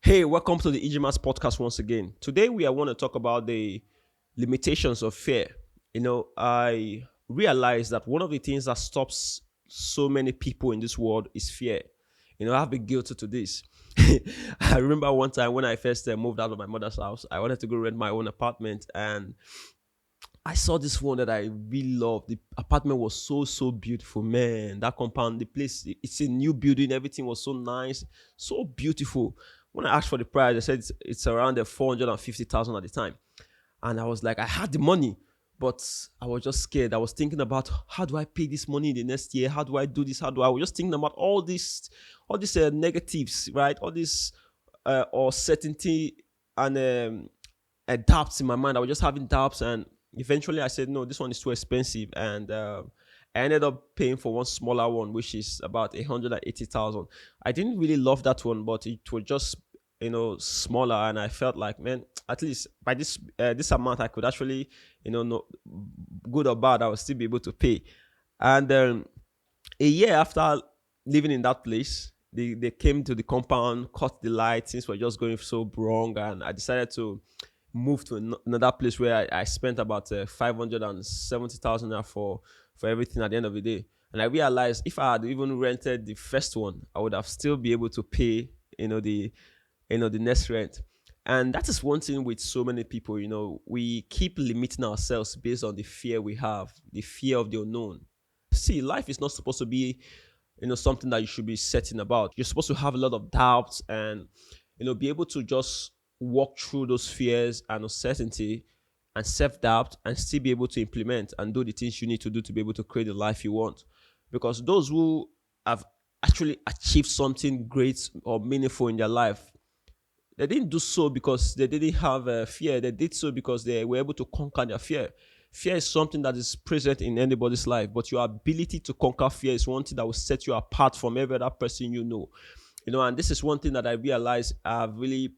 Hey, welcome to the EGMAS podcast once again. Today we are want to talk about the limitations of fear. I realize that one of the things that stops so many people in this world is fear. I've been guilty to this. I remember one time when I first moved out of my mother's house, I wanted to go rent my own apartment, and I saw this one that I really loved. The apartment was so beautiful, man. That compound, the place, it's a new building. Everything was so nice, so beautiful. When I asked for the price, I said it's around the 450,000 at the time, and I was like, I had the money, but I was just scared. I was thinking about how do I pay this money in the next year? How do I do this? How do I? was just thinking about all these negatives, right? All this or certainty and doubts in my mind. I was just having doubts, and eventually I said, no, this one is too expensive, and I ended up paying for one smaller one, which is about 180,000. I didn't really love that one, but it was just smaller, and I felt like, man, at least by this amount, I could actually, no, good or bad, I will still be able to pay. And a year after living in that place, they came to the compound, cut the lights, things were just going so wrong, and I decided to move to another place where I spent about 570,000 naira for everything at the end of the day. And I realized if I had even rented the first one, I would have still be able to pay, the the next rent. And that is one thing with so many people. We keep limiting ourselves based on the fear we have, the fear of the unknown. See, life is not supposed to be something that you should be setting about. You're supposed to have a lot of doubts and be able to just walk through those fears and uncertainty and self-doubt and still be able to implement and do the things you need to do to be able to create the life you want. Because those who have actually achieved something great or meaningful in their life, they didn't do so because they didn't have fear. They did so because they were able to conquer their fear. Fear is something that is present in anybody's life, but your ability to conquer fear is one thing that will set you apart from every other person you know. And this is one thing that I realized I've really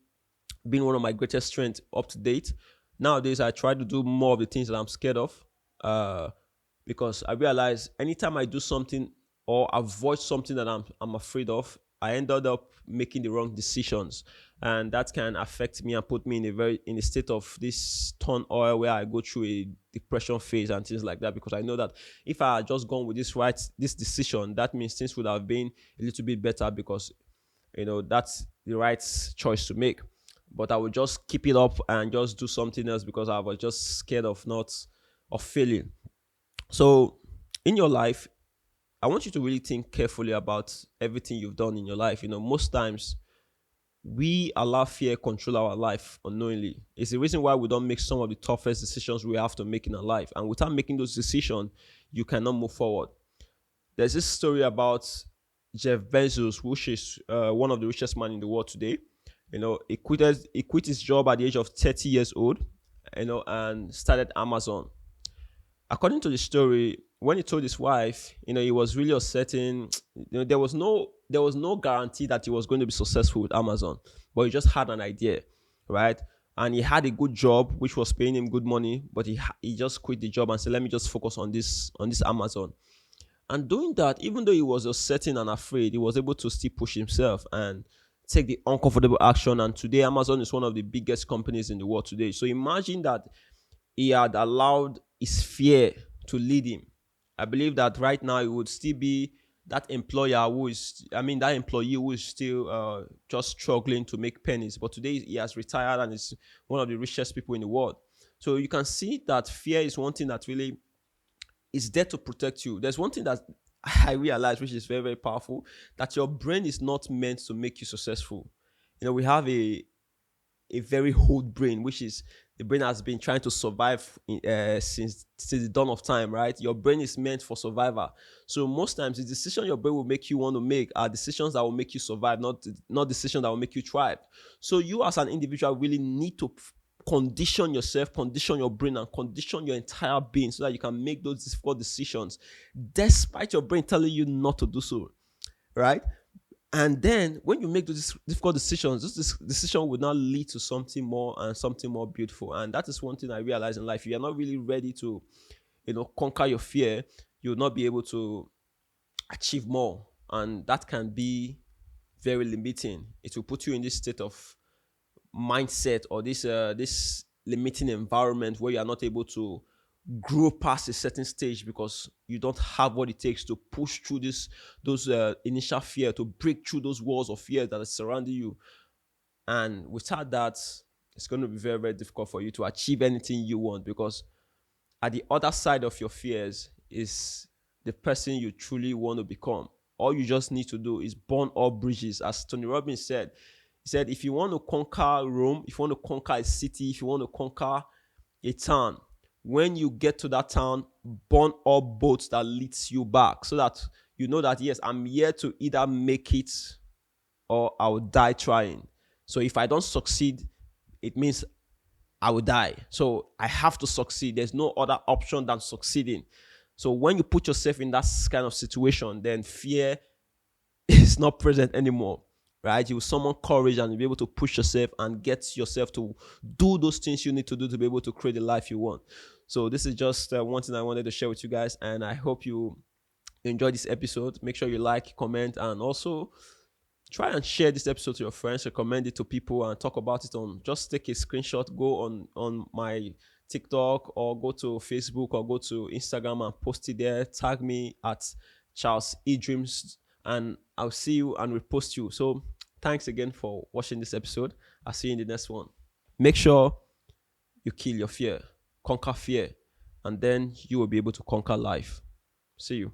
been one of my greatest strengths up to date. Nowadays, I try to do more of the things that I'm scared of, uh, because I realize anytime I do something or avoid something that I'm afraid of, I ended up making the wrong decisions, and that can affect me and put me in a state of this turmoil where I go through a depression phase and things like that. Because I know that if I had just gone with this decision, that means things would have been a little bit better because that's the right choice to make. But I would just keep it up and just do something else because I was just scared of not of failing. So in your life, I want you to really think carefully about everything you've done in your life. Most times we allow fear control our life unknowingly. It's the reason why we don't make some of the toughest decisions we have to make in our life. And without making those decisions, you cannot move forward. There's this story about Jeff Bezos, which is one of the richest man in the world today. He quit his job at the age of 30 years old, and started Amazon. According to the story, when he told his wife, he was really uncertain. There was no guarantee that he was going to be successful with Amazon, but he just had an idea, right? And he had a good job which was paying him good money, but he just quit the job and said, "Let me just focus on this Amazon." And doing that, even though he was uncertain and afraid, he was able to still push himself and take the uncomfortable action. And today, Amazon is one of the biggest companies in the world today. So imagine that he had allowed his fear to lead him. I believe that right now he would still be that employer who is, I mean, that employee who is still just struggling to make pennies. But today he has retired and is one of the richest people in the world. So you can see that fear is one thing that really is there to protect you. There's one thing that I realize, which is very, very powerful, that your brain is not meant to make you successful. We have a very old brain, which is the brain has been trying to survive since the dawn of time, right? Your brain is meant for survival. So most times, the decision your brain will make you want to make are decisions that will make you survive, not decisions that will make you thrive. So you as an individual really need to condition yourself, condition your brain, and condition your entire being so that you can make those difficult decisions, despite your brain telling you not to do so, right? And then when you make those difficult decisions, this decision will now lead to something more and something more beautiful. And that is one thing I realize in life. If you're not really ready to, conquer your fear, you'll not be able to achieve more. And that can be very limiting. It will put you in this state of mindset or this limiting environment where you are not able to grow past a certain stage because you don't have what it takes to push through this those initial fear, to break through those walls of fear that are surrounding you. And without that, it's going to be very, very difficult for you to achieve anything you want, because at the other side of your fears is the person you truly want to become. All you just need to do is burn all bridges. As Tony Robbins said, he said, if you want to conquer Rome, if you want to conquer a city, if you want to conquer a town, when you get to that town, burn all boats that leads you back, so that you know that, yes, I'm here to either make it or I'll die trying. So if I don't succeed, it means I will die. So I have to succeed. There's no other option than succeeding. So when you put yourself in that kind of situation, then fear is not present anymore, right? You will summon courage and you'll be able to push yourself and get yourself to do those things you need to do to be able to create the life you want. So this is just one thing I wanted to share with you guys, and I hope you enjoy this episode. Make sure you like, comment, and also try and share this episode to your friends, recommend it to people, and talk about it on. Just take a screenshot, go on my TikTok or go to Facebook or go to Instagram and post it there. Tag me at Charles E Dreams, and I'll see you and repost you. So thanks again for watching this episode. I'll see you in the next one. Make sure you kill your fear, conquer fear, and then you will be able to conquer life. See you.